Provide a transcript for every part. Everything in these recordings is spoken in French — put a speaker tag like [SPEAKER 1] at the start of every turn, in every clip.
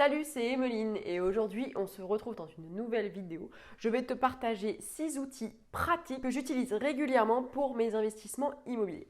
[SPEAKER 1] Salut, c'est Emeline et aujourd'hui on se retrouve dans une nouvelle vidéo. Je vais te partager 6 outils pratiques que j'utilise régulièrement pour mes investissements immobiliers.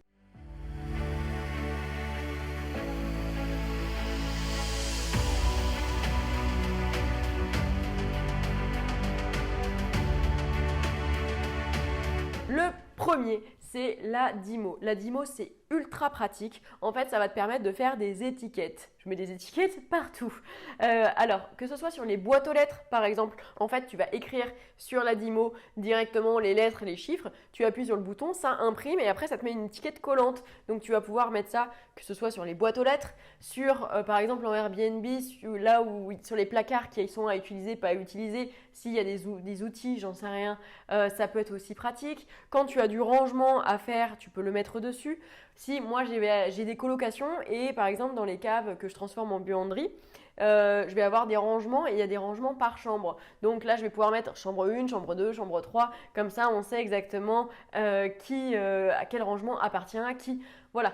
[SPEAKER 1] Le premier, c'est la Dymo. La Dymo, c'est ultra pratique. En fait, ça va te permettre de faire des étiquettes. Je mets des étiquettes partout. Alors, que ce soit sur les boîtes aux lettres, par exemple, en fait, tu vas écrire sur la Dymo directement les lettres et les chiffres. Tu appuies sur le bouton, ça imprime et après, ça te met une étiquette collante. Donc, tu vas pouvoir mettre ça, que ce soit sur les boîtes aux lettres, sur, par exemple, en Airbnb, sur les placards qui sont à utiliser, pas à utiliser. S'il y a des outils, j'en sais rien, ça peut être aussi pratique. Quand tu as du rangement à faire, tu peux le mettre dessus. Si moi j'ai des colocations et par exemple dans les caves que je transforme en buanderie, je vais avoir des rangements et il y a des rangements par chambre. Donc là je vais pouvoir mettre chambre 1, chambre 2, chambre 3. Comme ça on sait exactement à quel rangement appartient à qui. Voilà,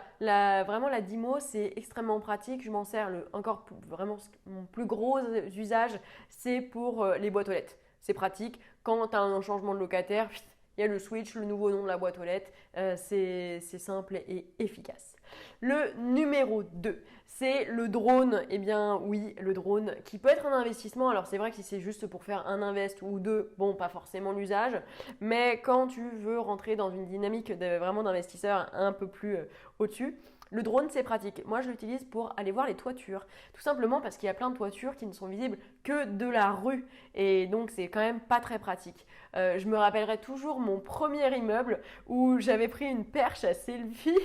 [SPEAKER 1] vraiment la Dymo c'est extrêmement pratique. Je m'en sers vraiment mon plus gros usage c'est pour les boîtes aux lettres. C'est pratique. Quand tu as un changement de locataire, il y a le switch, le nouveau nom de la boîte aux lettres, c'est simple et efficace. Le numéro 2, c'est le drone. Eh bien oui, le drone qui peut être un investissement. Alors c'est vrai que si c'est juste pour faire un invest ou deux, bon, pas forcément l'usage. Mais quand tu veux rentrer dans une dynamique vraiment d'investisseur un peu plus au-dessus, le drone, c'est pratique. Moi, je l'utilise pour aller voir les toitures. Tout simplement parce qu'il y a plein de toitures qui ne sont visibles que de la rue. Et donc, c'est quand même pas très pratique. Je me rappellerai toujours mon premier immeuble où j'avais pris une perche à selfie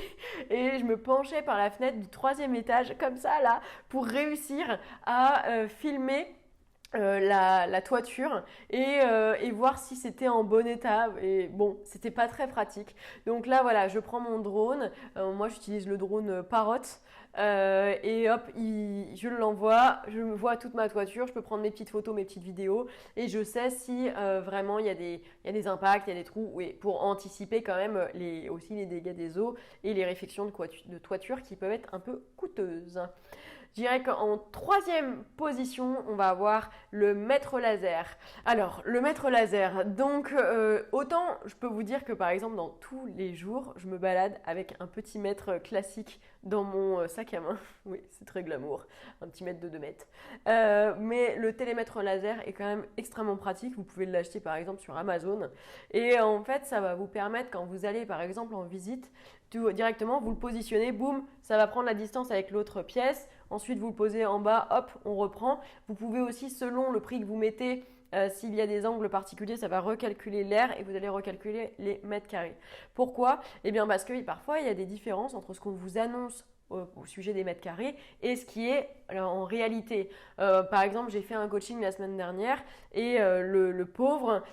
[SPEAKER 1] et je me penchais par la fenêtre du 3e étage, comme ça, là, pour réussir à filmer la toiture et voir si c'était en bon état. Et bon, c'était pas très pratique. Donc là, voilà, je prends mon drone. Moi, j'utilise le drone Parrot. Et hop, je l'envoie, je me vois toute ma toiture, je peux prendre mes petites photos, mes petites vidéos et je sais si vraiment il y a des impacts, il y a des trous, et pour anticiper quand même aussi les dégâts des eaux et les réfections de toiture qui peuvent être un peu coûteuses. Je dirais qu'en 3e position, on va avoir le mètre laser. Alors, le mètre laser, donc autant je peux vous dire que par exemple dans tous les jours, je me balade avec un petit mètre classique dans mon sac à main. Oui, c'est très glamour, un petit mètre de 2 mètres. Mais le télémètre laser est quand même extrêmement pratique. Vous pouvez l'acheter par exemple sur Amazon. Et en fait, ça va vous permettre quand vous allez par exemple en visite, directement vous le positionnez, boum, ça va prendre la distance avec l'autre pièce. Ensuite, vous le posez en bas, hop, on reprend. Vous pouvez aussi, selon le prix que vous mettez, s'il y a des angles particuliers, ça va recalculer l'air et vous allez recalculer les mètres carrés. Pourquoi ? Eh bien parce que parfois, il y a des différences entre ce qu'on vous annonce au sujet des mètres carrés et ce qui est en réalité. Par exemple, j'ai fait un coaching la semaine dernière et le pauvre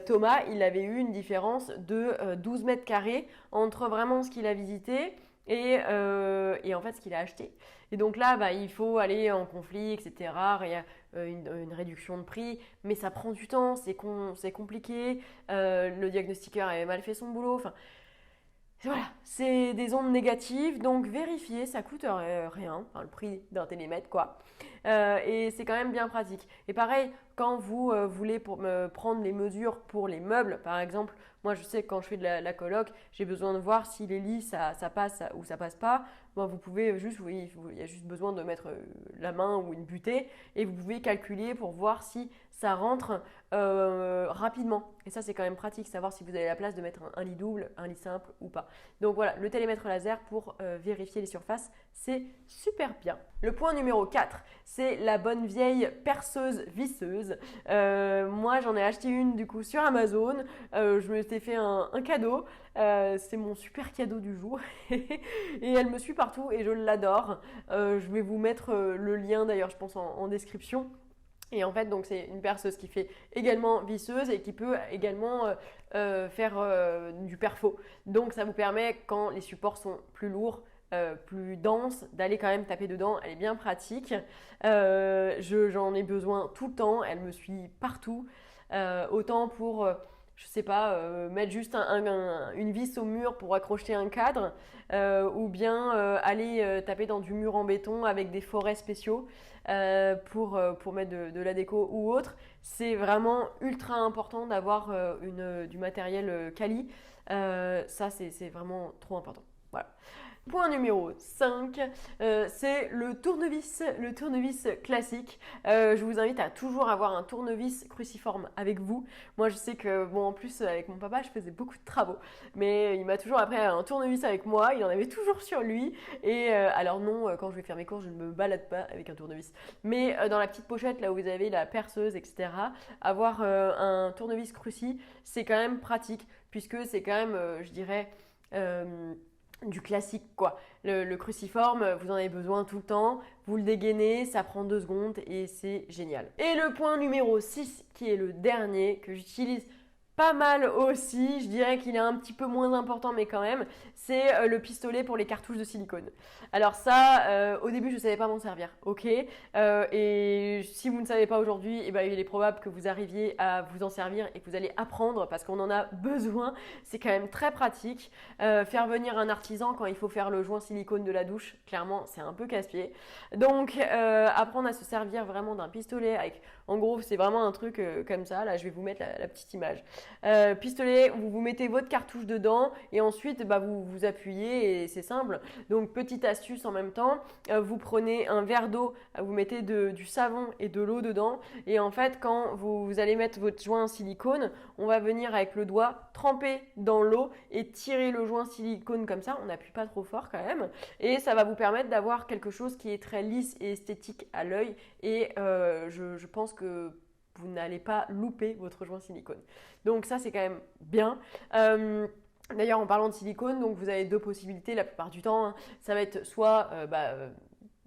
[SPEAKER 1] Thomas, il avait eu une différence de 12 mètres carrés entre vraiment ce qu'il a visité et en fait ce qu'il a acheté. Et donc là, il faut aller en conflit, etc. Il y a une réduction de prix, mais ça prend du temps, c'est compliqué. Le diagnostiqueur avait mal fait son boulot. Enfin, voilà, c'est des ondes négatives, donc vérifier, ça coûte rien, enfin, le prix d'un télémètre quoi. Et c'est quand même bien pratique. Et pareil, quand vous voulez prendre les mesures pour les meubles, par exemple, moi je sais que quand je fais de la coloc, j'ai besoin de voir si les lits ça passe ou ça passe pas. Bon, vous pouvez juste, oui, il y a juste besoin de mettre la main ou une butée et vous pouvez calculer pour voir si ça rentre rapidement. Et ça c'est quand même pratique, savoir si vous avez la place de mettre un lit double, un lit simple ou pas. Donc voilà, le télémètre laser pour vérifier les surfaces, c'est super bien. Le point numéro 4, c'est la bonne vieille perceuse visseuse. Moi j'en ai acheté une du coup sur Amazon, je me suis fait un cadeau, c'est mon super cadeau du jour et elle me suit partout et je l'adore. Je vais vous mettre le lien d'ailleurs je pense en description. Et en fait, donc c'est une perceuse qui fait également visseuse et qui peut également faire du perfo. Donc ça vous permet, quand les supports sont plus lourds, plus denses, d'aller quand même taper dedans. Elle est bien pratique. J'en ai besoin tout le temps. Elle me suit partout. Autant pour je sais pas, mettre juste une vis au mur pour accrocher un cadre, ou bien aller taper dans du mur en béton avec des forêts spéciaux pour mettre de la déco ou autre. C'est vraiment ultra important d'avoir du matériel quali. Ça, c'est vraiment trop important. Voilà. Point numéro 5, c'est le tournevis classique. Je vous invite à toujours avoir un tournevis cruciforme avec vous. Moi, je sais que, bon, en plus, avec mon papa, je faisais beaucoup de travaux. Mais il m'a toujours après un tournevis avec moi, il en avait toujours sur lui. Et alors non, quand je vais faire mes courses, je ne me balade pas avec un tournevis. Mais dans la petite pochette, là où vous avez la perceuse, etc., avoir un tournevis cruci, c'est quand même pratique, puisque c'est quand même, je dirais... du classique quoi. Le cruciforme, vous en avez besoin tout le temps, vous le dégainez, ça prend 2 secondes et c'est génial. Et le point numéro 6, qui est le dernier, que j'utilise pas mal aussi, je dirais qu'il est un petit peu moins important mais quand même, c'est le pistolet pour les cartouches de silicone. Alors ça, au début je ne savais pas m'en servir, ok, et si vous ne savez pas aujourd'hui, eh ben, il est probable que vous arriviez à vous en servir et que vous allez apprendre parce qu'on en a besoin, c'est quand même très pratique. Faire venir un artisan quand il faut faire le joint silicone de la douche, clairement c'est un peu casse-pied. Donc apprendre à se servir vraiment d'un pistolet avec, en gros c'est vraiment un truc comme ça, là je vais vous mettre la petite image. Pistolet, vous mettez votre cartouche dedans et ensuite bah, vous appuyez et c'est simple. Donc petite astuce en même temps, vous prenez un verre d'eau, vous mettez du savon et de l'eau dedans et en fait quand vous allez mettre votre joint silicone, on va venir avec le doigt tremper dans l'eau et tirer le joint silicone comme ça, on n'appuie pas trop fort quand même et ça va vous permettre d'avoir quelque chose qui est très lisse et esthétique à l'œil et je pense que vous n'allez pas louper votre joint silicone. Donc ça, c'est quand même bien. D'ailleurs, en parlant de silicone, donc vous avez 2 possibilités la plupart du temps. Hein. Ça va être soit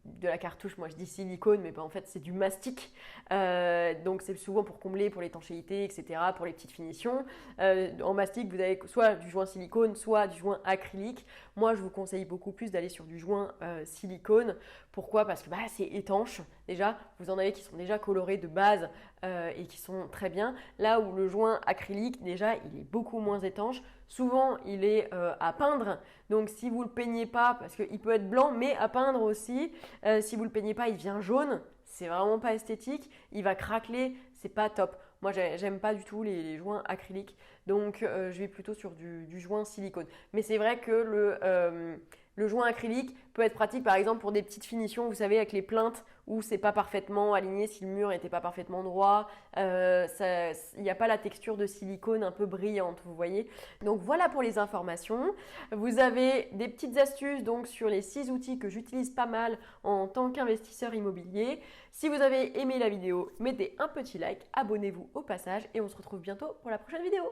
[SPEAKER 1] de la cartouche, moi je dis silicone, mais en fait c'est du mastic. Donc c'est souvent pour combler, pour l'étanchéité, etc., pour les petites finitions. En mastic, vous avez soit du joint silicone, soit du joint acrylique. Moi je vous conseille beaucoup plus d'aller sur du joint silicone. Pourquoi? Parce que c'est étanche. Déjà, vous en avez qui sont déjà colorés de base et qui sont très bien. Là où le joint acrylique, déjà, il est beaucoup moins étanche. Souvent, il est à peindre. Donc, si vous ne le peignez pas, parce qu'il peut être blanc, mais à peindre aussi, si vous ne le peignez pas, il devient jaune. C'est vraiment pas esthétique. Il va craqueler. C'est pas top. Moi, j'aime pas du tout les joints acryliques. Donc, je vais plutôt sur du joint silicone. Mais c'est vrai que le joint acrylique peut être pratique par exemple pour des petites finitions, vous savez, avec les plinthes où c'est pas parfaitement aligné, si le mur n'était pas parfaitement droit, il n'y a pas la texture de silicone un peu brillante, vous voyez. Donc voilà pour les informations. Vous avez des petites astuces donc sur les 6 outils que j'utilise pas mal en tant qu'investisseur immobilier. Si vous avez aimé la vidéo, mettez un petit like, abonnez-vous au passage et on se retrouve bientôt pour la prochaine vidéo.